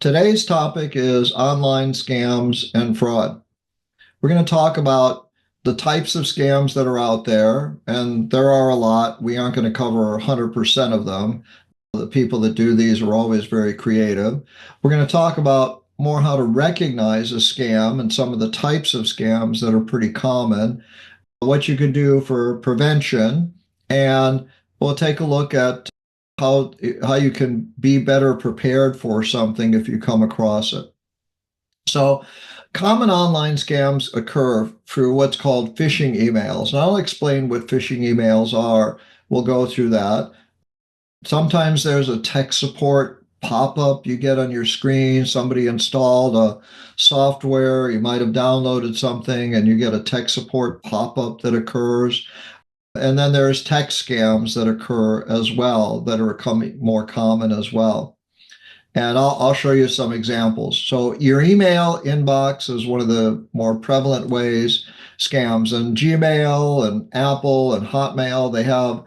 Today's topic is online scams and fraud. We're going to talk about the types of scams that are out there, and there are a lot. We aren't going to cover 100% of them. The people that do these are always very creative. We're going to talk about more how to recognize a scam and some of the types of scams that are pretty common, what you can do for prevention, and we'll take a look at how you can be better prepared for something if you come across it. So, common online scams occur through what's called phishing emails. And I'll explain what phishing emails are. We'll go through that. Sometimes there's a tech support pop-up you get on your screen. Somebody installed a software. You might have downloaded something and you get a tech support pop-up that occurs. And then there's text scams that occur as well that are more common as well. And I'll show you some examples. So your email inbox is one of the more prevalent ways scams. And Gmail and Apple and Hotmail, they have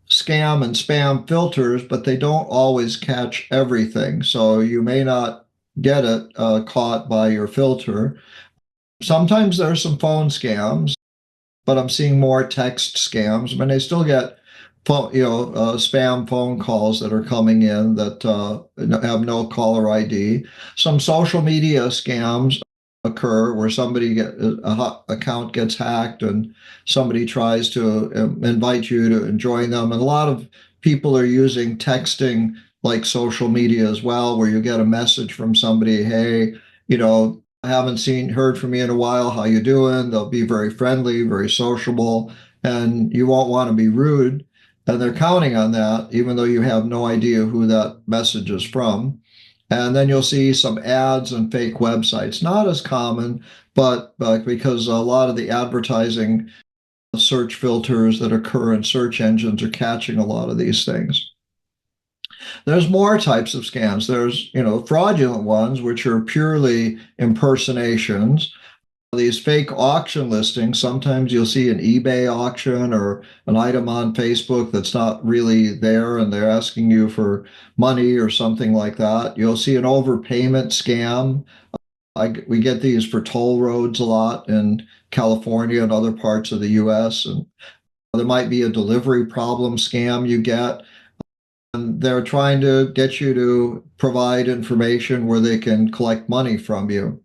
scam and spam filters, but they don't always catch everything. So you may not get it caught by your filter. Sometimes there's some phone scams, but I'm seeing more text scams. I mean, they still get spam phone calls that are coming in that have no caller ID. Some social media scams occur where account gets hacked and somebody tries to invite you to join them. And a lot of people are using texting like social media as well, where you get a message from somebody, hey, I haven't heard from you in a while. How you doing? They'll be very friendly, very sociable, and you won't want to be rude. And they're counting on that, even though you have no idea who that message is from. And then you'll see some ads and fake websites. Not as common, but because a lot of the advertising search filters that occur in search engines are catching a lot of these things. There's more types of scams. There's, fraudulent ones, which are purely impersonations. These fake auction listings, sometimes you'll see an eBay auction or an item on Facebook that's not really there and they're asking you for money or something like that. You'll see an overpayment scam. We get these for toll roads a lot in California and other parts of the US. And there might be a delivery problem scam you get. And they're trying to get you to provide information where they can collect money from you.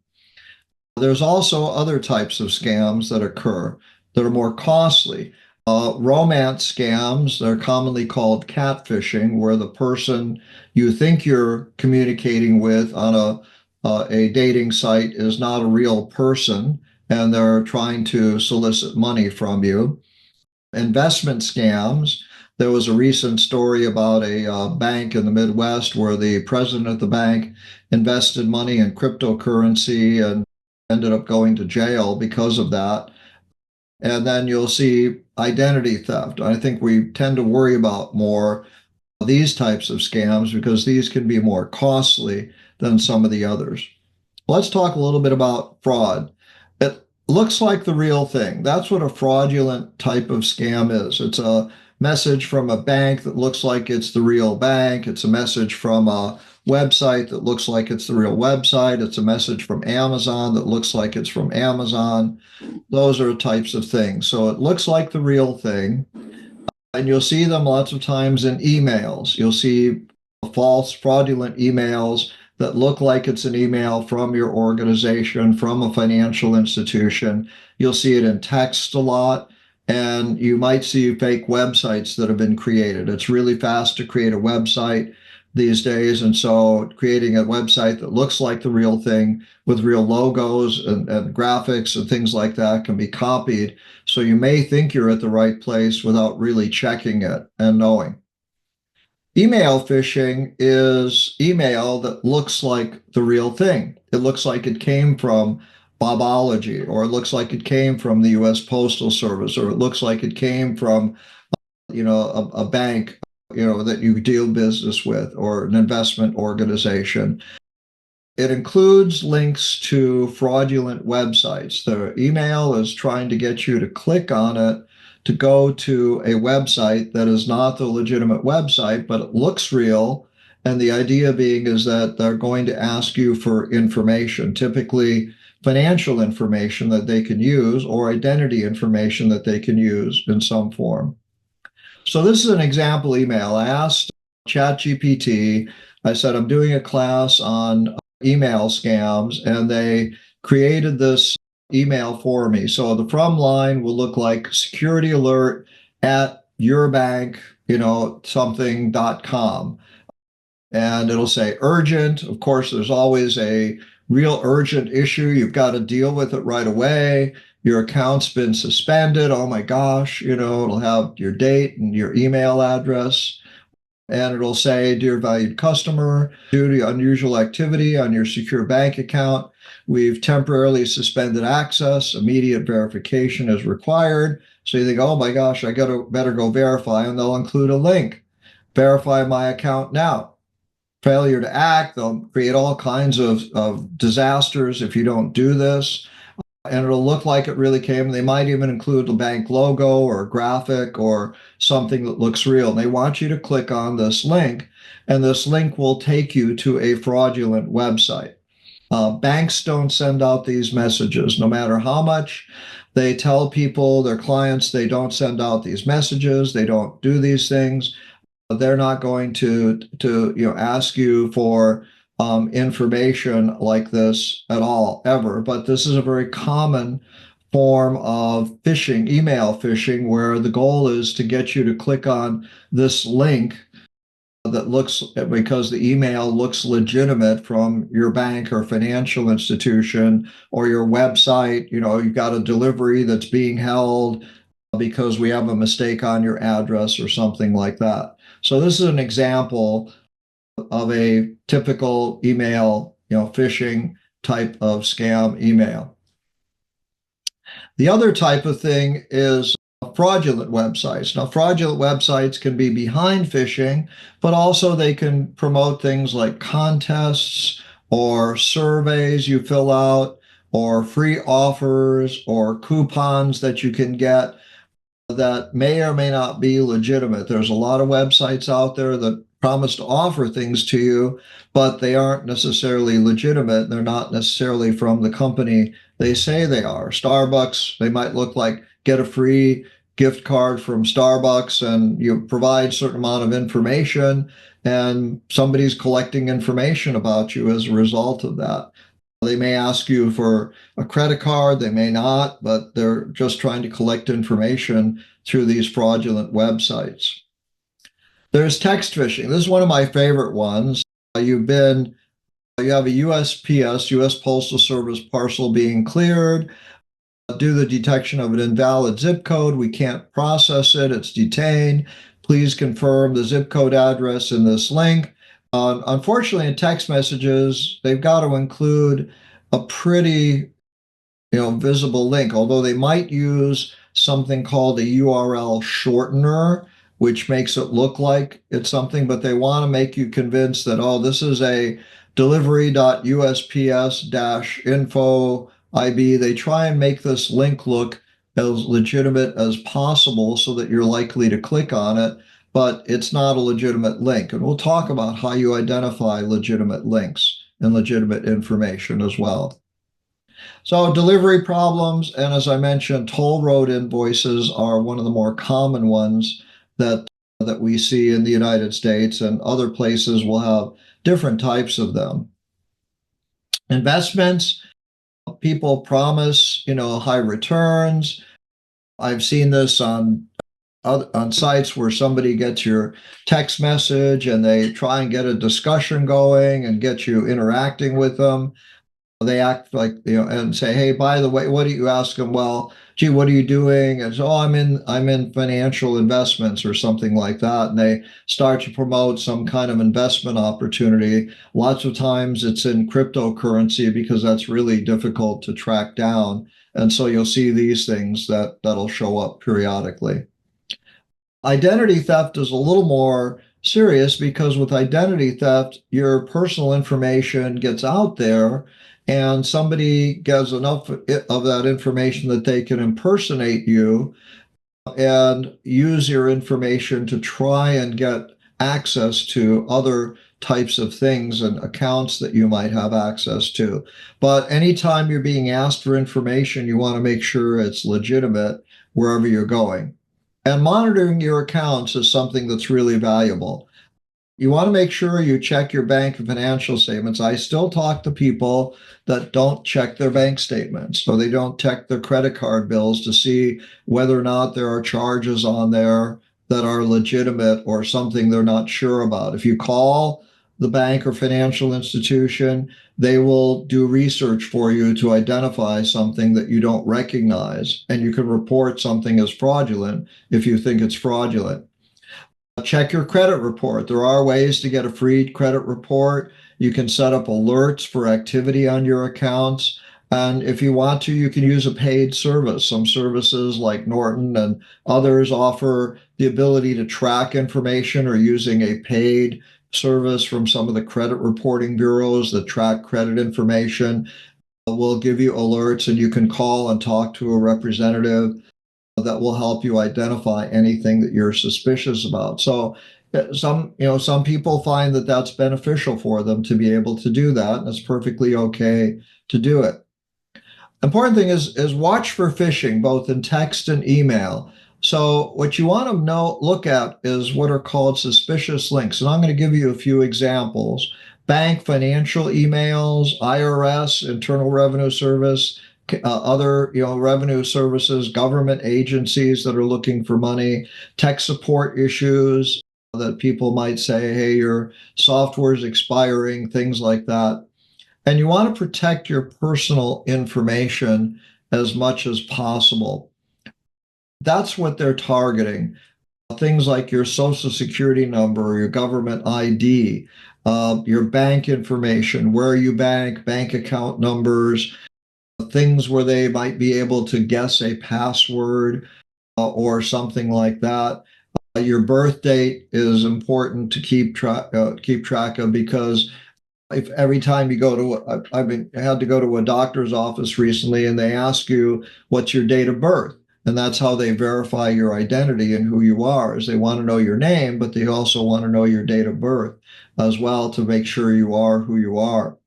There's also other types of scams that occur that are more costly. Romance scams, they're commonly called catfishing, where the person you think you're communicating with on a dating site is not a real person, and they're trying to solicit money from you. Investment scams. There was a recent story about a bank in the Midwest where the president of the bank invested money in cryptocurrency and ended up going to jail because of that. And then you'll see identity theft. I think we tend to worry about more these types of scams because these can be more costly than some of the others. Let's talk a little bit about fraud. It looks like the real thing. That's what a fraudulent type of scam is. It's a message from a bank that looks like it's the real bank. It's a message from a website that looks like it's the real website. It's a message from Amazon that looks like it's from Amazon. Those are types of things. So it looks like the real thing. And you'll see them lots of times in emails. You'll see false, fraudulent emails that look like it's an email from your organization, from a financial institution. You'll see it in text a lot. And you might see fake websites that have been created. It's really fast to create a website these days. And so creating a website that looks like the real thing with real logos and graphics and things like that can be copied. So you may think you're at the right place without really checking it and knowing. Email phishing is email that looks like the real thing. It looks like it came from Bobology, or it looks like it came from the US Postal Service, or it looks like it came from, a bank, that you deal business with, or an investment organization. It includes links to fraudulent websites. The email is trying to get you to click on it to go to a website that is not the legitimate website, but it looks real And the idea being is that they're going to ask you for information, typically financial information that they can use or identity information that they can use in some form. So this is an example email. I asked ChatGPT, I said, I'm doing a class on email scams, and they created this email for me. So the from line will look like security alert at your bank, something.com. And it'll say urgent. Of course, there's always a real urgent issue. You've got to deal with it right away. Your account's been suspended. Oh my gosh, it'll have your date and your email address. And it'll say, dear valued customer, due to unusual activity on your secure bank account, we've temporarily suspended access. Immediate verification is required. So you think, oh my gosh, better go verify. And they'll include a link. Verify my account now. Failure to act, they'll create all kinds of disasters if you don't do this. And it'll look like it really came. They might even include the bank logo or a graphic or something that looks real. And they want you to click on this link, and this link will take you to a fraudulent website. Banks don't send out these messages. No matter how much they tell people, their clients, they don't send out these messages. They don't do these things. They're not going to ask you for information like this at all, ever. But this is a very common form of phishing, email phishing, where the goal is to get you to click on this link that looks, because the email looks legitimate from your bank or financial institution or your website. You've got a delivery that's being held because we have a mistake on your address or something like that. So this is an example of a typical email, phishing type of scam email. The other type of thing is fraudulent websites. Now, fraudulent websites can be behind phishing, but also they can promote things like contests or surveys you fill out or free offers or coupons that you can get that may or may not be legitimate. There's a lot of websites out there that promise to offer things to you, but they aren't necessarily legitimate. They're not necessarily from the company they say they are. Starbucks, they might look like get a free gift card from Starbucks, and you provide a certain amount of information, and somebody's collecting information about you as a result of that. They may ask you for a credit card, they may not, but they're just trying to collect information through these fraudulent websites. There's text phishing. This is one of my favorite ones. You have a USPS, U.S. Postal Service parcel being cleared. Due to the detection of an invalid zip code, we can't process it. It's detained. Please confirm the zip code address in this link. Unfortunately, in text messages, they've got to include a pretty, visible link, although they might use something called a URL shortener, which makes it look like it's something, but they want to make you convinced that, oh, this is a delivery.usps-info IB. They try and make this link look as legitimate as possible so that you're likely to click on it, but it's not a legitimate link. And we'll talk about how you identify legitimate links and legitimate information as well. So delivery problems, and as I mentioned, toll road invoices are one of the more common ones that we see in the United States, and other places will have different types of them. Investments, people promise, high returns. I've seen this on sites where somebody gets your text message and they try and get a discussion going and get you interacting with them. They act like, and say, hey, by the way, what do you ask them? Well, gee, what are you doing? And so, oh, I'm in financial investments or something like that. And they start to promote some kind of investment opportunity. Lots of times it's in cryptocurrency because that's really difficult to track down. And so you'll see these things that'll show up periodically. Identity theft is a little more serious because with identity theft, your personal information gets out there and somebody gets enough of that information that they can impersonate you and use your information to try and get access to other types of things and accounts that you might have access to. But anytime you're being asked for information, you want to make sure it's legitimate wherever you're going. And monitoring your accounts is something that's really valuable. You want to make sure you check your bank and financial statements. I still talk to people that don't check their bank statements, so they don't check their credit card bills to see whether or not there are charges on there that are legitimate or something they're not sure about. If you call the bank or financial institution, they will do research for you to identify something that you don't recognize, and you can report something as fraudulent if you think it's fraudulent. Check your credit report. There are ways to get a free credit report. You can set up alerts for activity on your accounts. And if you want to, you can use a paid service. Some services like Norton and others offer the ability to track information, or using a paid service from some of the credit reporting bureaus that track credit information will give you alerts, and you can call and talk to a representative that will help you identify anything that you're suspicious about. So some people find that that's beneficial for them to be able to do that, and it's perfectly okay to do it. Important thing is watch for phishing, both in text and email. So what you want to look at is what are called suspicious links. And I'm going to give you a few examples. Bank financial emails, IRS, Internal Revenue Service, other revenue services, government agencies that are looking for money, tech support issues that people might say, hey, your software is expiring, things like that. And you want to protect your personal information as much as possible. That's what they're targeting. Things like your social security number, your government ID, your bank information, where you bank account numbers, things where they might be able to guess a password or something like that. Your birth date is important to keep track of, because if every time you go to, had to go to a doctor's office recently, and they ask you what's your date of birth, and that's how they verify your identity and who you are. Is they want to know your name, but they also want to know your date of birth as well to make sure you are who you are.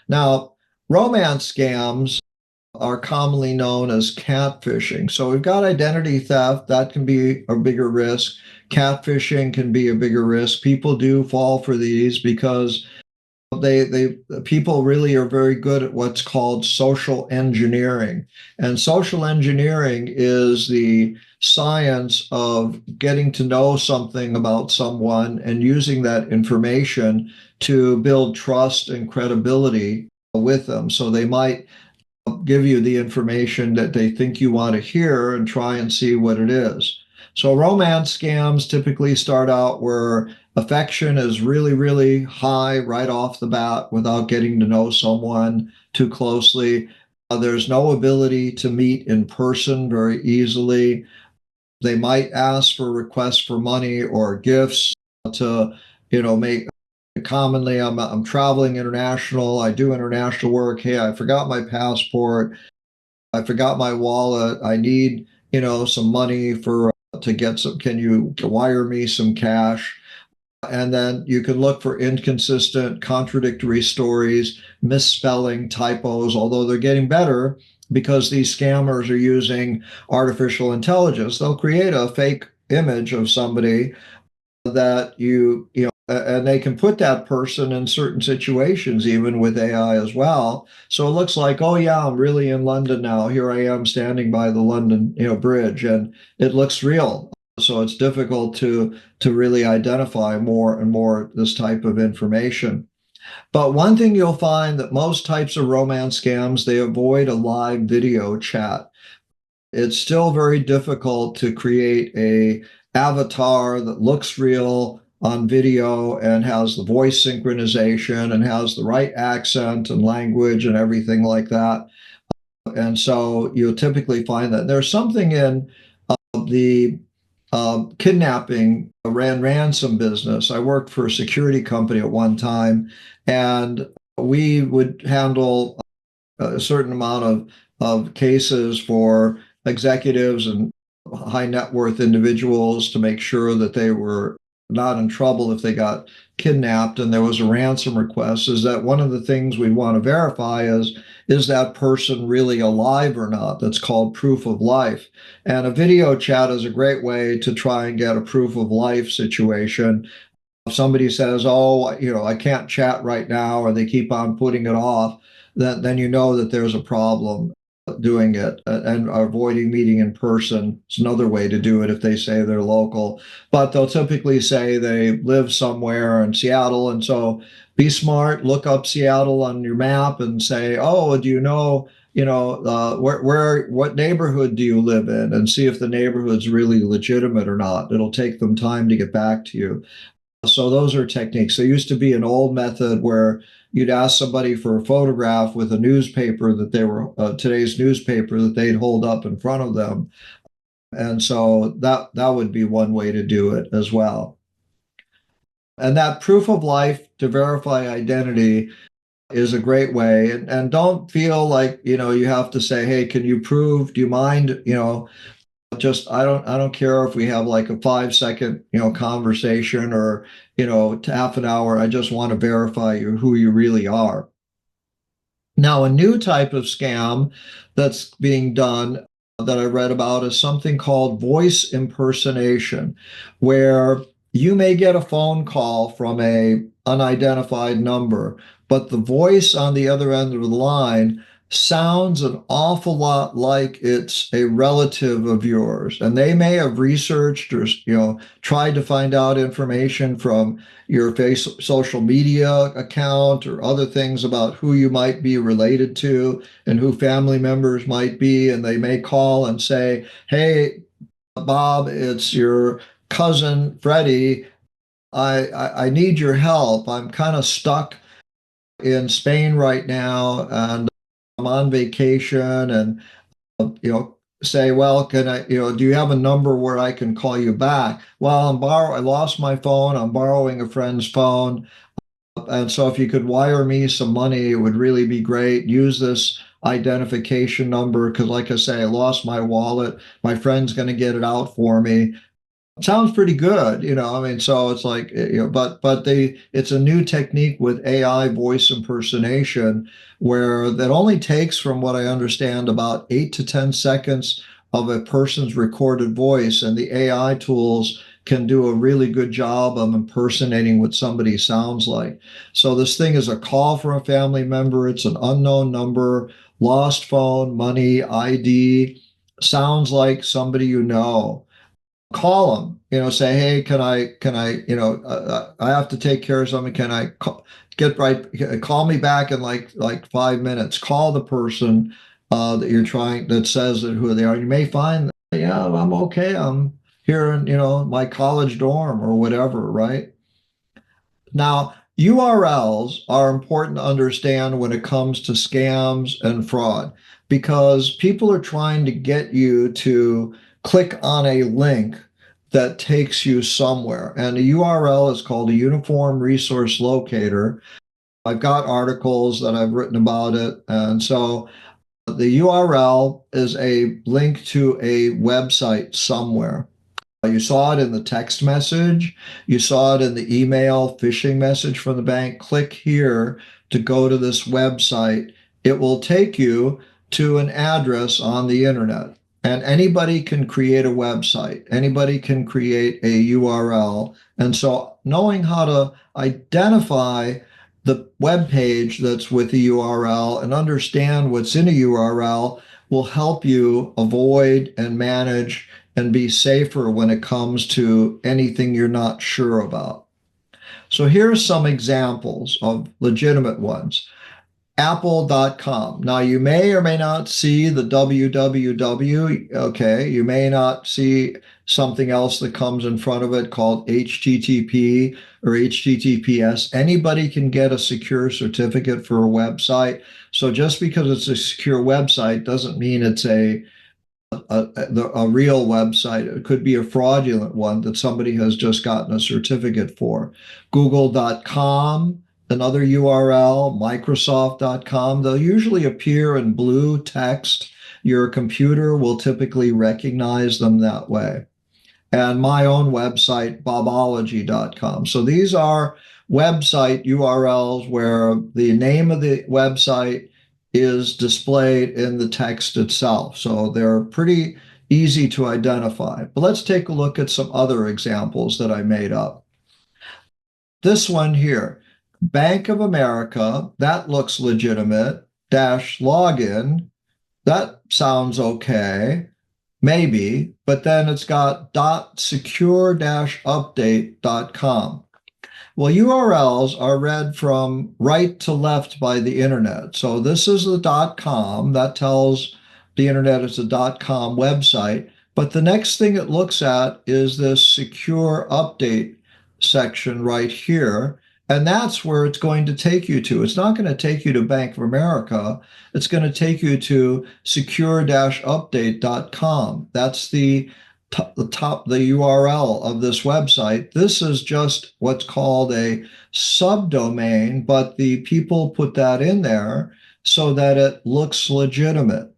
Now, romance scams are commonly known as catfishing. So we've got identity theft, that can be a bigger risk. Catfishing can be a bigger risk. People do fall for these because people really are very good at what's called social engineering. And social engineering is the science of getting to know something about someone and using that information to build trust and credibility with them. So they might give you the information that they think you want to hear and try and see what it is. So romance scams typically start out where affection is really, really high right off the bat without getting to know someone too closely. There's no ability to meet in person very easily. They might ask for requests for money or gifts to, make. Commonly, I'm traveling international. I do international work. Hey, I forgot my passport. I forgot my wallet. I need, some money to get some. Can you wire me some cash? And then you can look for inconsistent, contradictory stories, misspelling, typos, although they're getting better because these scammers are using artificial intelligence. They'll create a fake image of somebody that and they can put that person in certain situations, even with AI as well. So it looks like, oh yeah, I'm really in London now. Here I am standing by the London, bridge, and it looks real. So it's difficult to really identify more and more this type of information. But one thing you'll find that most types of romance scams, they avoid a live video chat. It's still very difficult to create a avatar that looks real on video and has the voice synchronization and has the right accent and language and everything like that. And so you'll typically find that there's something in the kidnapping ransom business. I worked for a security company at one time, and we would handle a certain amount of cases for executives and high net worth individuals to make sure that they were not in trouble if they got kidnapped and there was a ransom request, is that one of the things we want to verify is that person really alive or not? That's called proof of life. And a video chat is a great way to try and get a proof of life situation. If somebody says, oh, I can't chat right now, or they keep on putting it off, then you know that there's a problem doing it. And avoiding meeting in person is another way to do it if they say they're local. But they'll typically say they live somewhere in Seattle. And so be smart, look up Seattle on your map and say, oh, do you know, what neighborhood do you live in? And see if the neighborhood's really legitimate or not. It'll take them time to get back to you. So those are techniques. There used to be an old method where you'd ask somebody for a photograph with a newspaper that they were today's newspaper that they'd hold up in front of them. And so that would be one way to do it as well. And that proof of life to verify identity is a great way. And don't feel like, you have to say, hey, can you prove, do you mind, just I don't care if we have like a 5 second conversation or half an hour. I just want to verify who you really are. Now, a new type of scam that's being done that I read about is something called voice impersonation, where you may get a phone call from a unidentified number, but the voice on the other end of the line sounds an awful lot like it's a relative of yours. And they may have researched or tried to find out information from your social media account or other things about who you might be related to and who family members might be. And they may call and say, hey, Bob, it's your cousin Freddie. I need your help. I'm kind of stuck in Spain right now, and I'm on vacation, and say, well, can I, do you have a number where I can call you back? Well, I lost my phone. I'm borrowing a friend's phone. And so if you could wire me some money, it would really be great. Use this identification number because, like I say, I lost my wallet. My friend's going to get it out for me. Sounds pretty good, I mean, so it's like, it's a new technique with AI voice impersonation where that only takes, from what I understand, about 8 to 10 seconds of a person's recorded voice, and the AI tools can do a really good job of impersonating what somebody sounds like. So this thing is a call from a family member. It's an unknown number, lost phone, money, ID, sounds like somebody you know. Call them, say, hey, I have to take care of something. Can I call me back in like 5 minutes? Call the person that you're trying, that says that who they are. You may find, yeah, I'm okay. I'm here in, my college dorm or whatever, right? Now, URLs are important to understand when it comes to scams and fraud, because people are trying to get you to click on a link that takes you somewhere. And a URL is called a Uniform Resource Locator. I've got articles that I've written about it. And so the URL is a link to a website somewhere. You saw it in the text message. You saw it in the email phishing message from the bank. Click here to go to this website. It will take you to an address on the internet. And anybody can create a website. Anybody can create a URL. And so knowing how to identify the web page that's with the URL and understand what's in a URL will help you avoid and manage and be safer when it comes to anything you're not sure about. So here's some examples of legitimate ones. Apple.com. Now you may or may not see the www. Okay, you may not see something else that comes in front of it called HTTP or HTTPS. Anybody can get a secure certificate for a website. So just because it's a secure website doesn't mean it's a real website. It could be a fraudulent one that somebody has just gotten a certificate for. Google.com, another URL, Microsoft.com. They'll usually appear in blue text. Your computer will typically recognize them that way. And my own website, Bobology.com. So these are website URLs where the name of the website is displayed in the text itself. So they're pretty easy to identify. But let's take a look at some other examples that I made up. This one here, Bank of America, that looks legitimate, dash login, that sounds okay, maybe, but then it's got .secure-update.com. Well, URLs are read from right to left by the internet. So this is the .com. That tells the internet it's a .com website. But the next thing it looks at is this secure update section right here. And that's where it's going to take you to. It's not going to take you to Bank of America. It's going to take you to secure-update.com. That's the URL of this website. This is just what's called a subdomain, but the people put that in there so that it looks legitimate.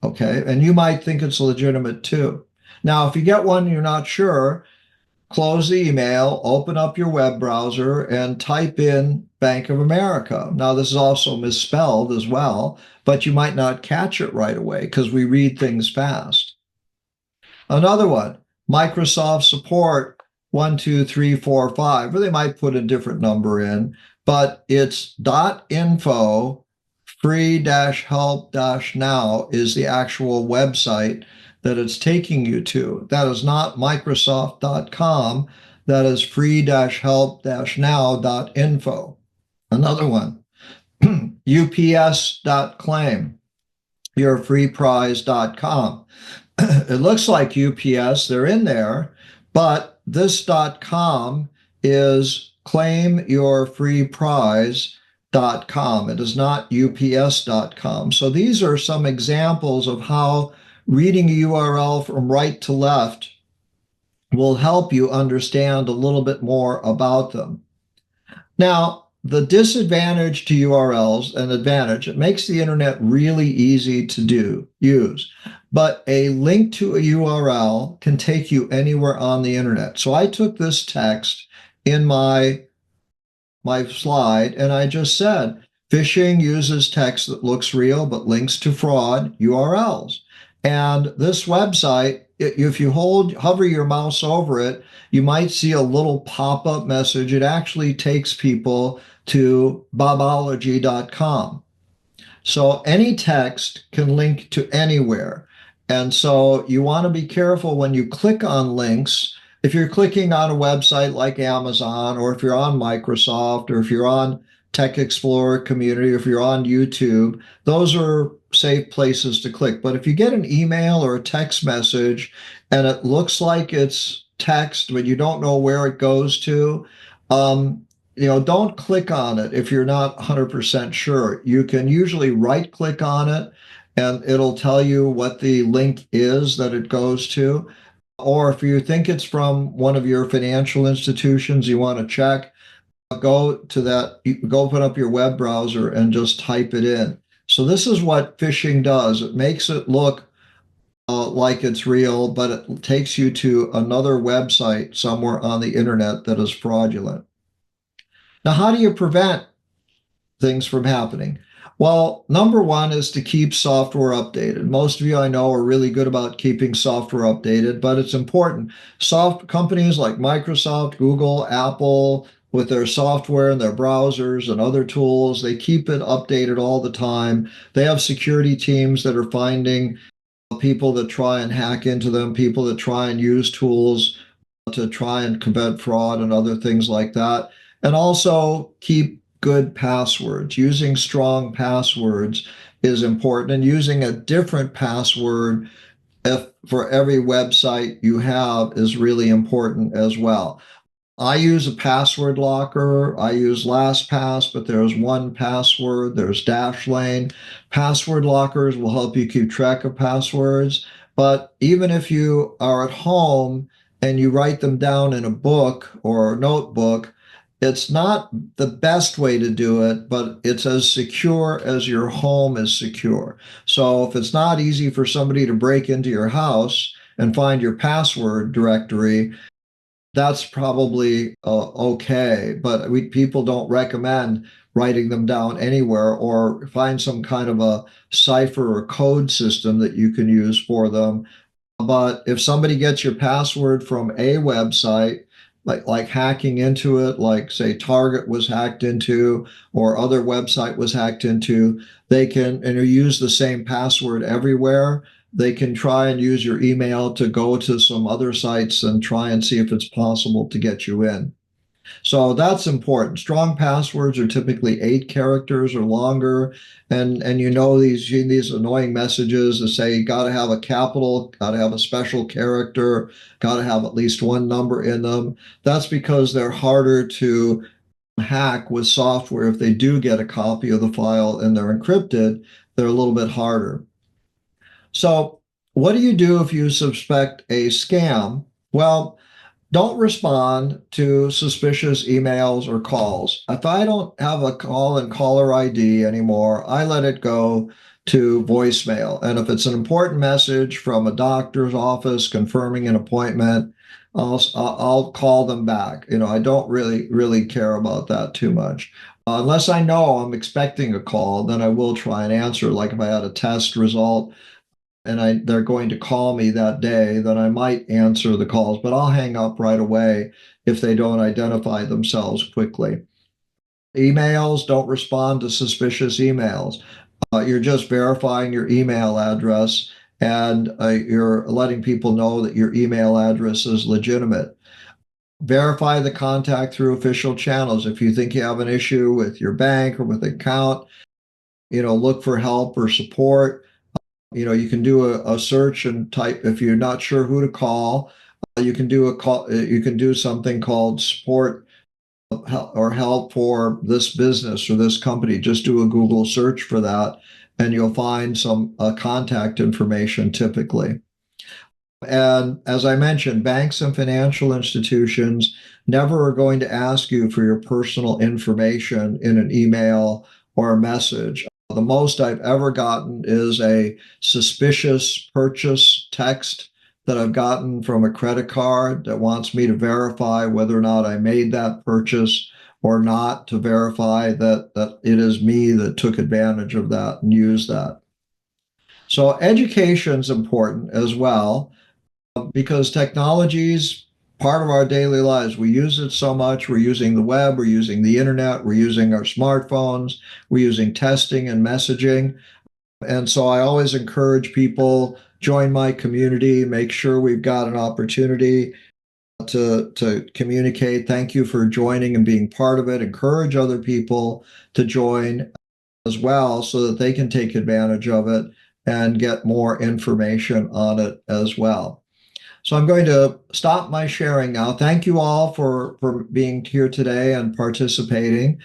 Okay, and you might think it's legitimate too. Now, if you get one you're not sure, close the email, open up your web browser, and type in Bank of America. Now, this is also misspelled as well, but you might not catch it right away because we read things fast. Another one, Microsoft support 12345, or they might put a different number in, but it's .info free-help-now is the actual website that it's taking you to. That is not Microsoft.com. That is free-help-now.info. Another one, UPS.claim, yourfreeprize.com. It looks like UPS, they're in there, but this .com is claimyourfreeprize.com. It is not UPS.com. So these are some examples of how reading a URL from right to left will help you understand a little bit more about them. Now, the disadvantage to URLs and advantage, it makes the internet really easy to use. But a link to a URL can take you anywhere on the internet. So I took this text in my slide and I just said, phishing uses text that looks real but links to fraud URLs. And this website, if you hover your mouse over it, you might see a little pop-up message. It actually takes people to Bobology.com. So any text can link to anywhere. And so you want to be careful when you click on links. If you're clicking on a website like Amazon, or if you're on Microsoft, or if you're on Tech Explorer Community, or if you're on YouTube, those are safe places to click. But if you get an email or a text message and it looks like it's text, but you don't know where it goes to, don't click on it if you're not 100% sure. You can usually right click on it and it'll tell you what the link is that it goes to. Or if you think it's from one of your financial institutions, you want to check, go to that, go open up your web browser and just type it in. So this is what phishing does. It makes it look like it's real, but it takes you to another website somewhere on the internet that is fraudulent. Now, how do you prevent things from happening? Well, number one is to keep software updated. Most of you I know are really good about keeping software updated, but it's important. Companies like Microsoft, Google, Apple, with their software and their browsers and other tools, they keep it updated all the time. They have security teams that are finding people that try and hack into them, people that try and use tools to try and prevent fraud and other things like that. And also keep good passwords. Using strong passwords is important, and using a different password for every website you have is really important as well. I use a password locker. I use LastPass, but there's 1Password, there's Dashlane. Password lockers will help you keep track of passwords. But even if you are at home and you write them down in a book or a notebook, it's not the best way to do it, but it's as secure as your home is secure. So if it's not easy for somebody to break into your house and find your password directory, that's probably okay, but people don't recommend writing them down anywhere, or find some kind of a cipher or code system that you can use for them. But if somebody gets your password from a website, like hacking into it, like say Target was hacked into or other website was hacked into, they can, and you use the same password everywhere, they can try and use your email to go to some other sites and try and see if it's possible to get you in. So that's important. Strong passwords are typically 8 characters or longer, and you know these annoying messages that say you got to have a capital, got to have a special character, got to have at least one number in them. That's because they're harder to hack with software. If they do get a copy of the file and they're encrypted, they're a little bit harder. So, what do you do if you suspect a scam? Well, don't respond to suspicious emails or calls. If I don't have a call and caller ID anymore, I let it go to voicemail. And if it's an important message from a doctor's office confirming an appointment, I'll call them back. I don't really care about that too much. Unless I know I'm expecting a call, then I will try and answer. Like if I had a test result and they're going to call me that day, then I might answer the calls, but I'll hang up right away if they don't identify themselves quickly. Emails, don't respond to suspicious emails. You're just verifying your email address, and you're letting people know that your email address is legitimate. Verify the contact through official channels. If you think you have an issue with your bank or with an account, look for help or support. You can do a search and type. If you're not sure who to call, you can do a call. You can do something called support or help for this business or this company. Just do a Google search for that, and you'll find some contact information typically. And as I mentioned, banks and financial institutions never are going to ask you for your personal information in an email or a message. The most I've ever gotten is a suspicious purchase text that I've gotten from a credit card that wants me to verify whether or not I made that purchase or not, to verify that it is me that took advantage of that and used that. So education is important as well, because technology is part of our daily lives. We use it so much. We're using the web, we're using the internet, we're using our smartphones, we're using testing and messaging. And so I always encourage people, join my community, make sure we've got an opportunity to communicate. Thank you for joining and being part of it. Encourage other people to join as well so that they can take advantage of it and get more information on it as well. So I'm going to stop my sharing now. Thank you all for being here today and participating.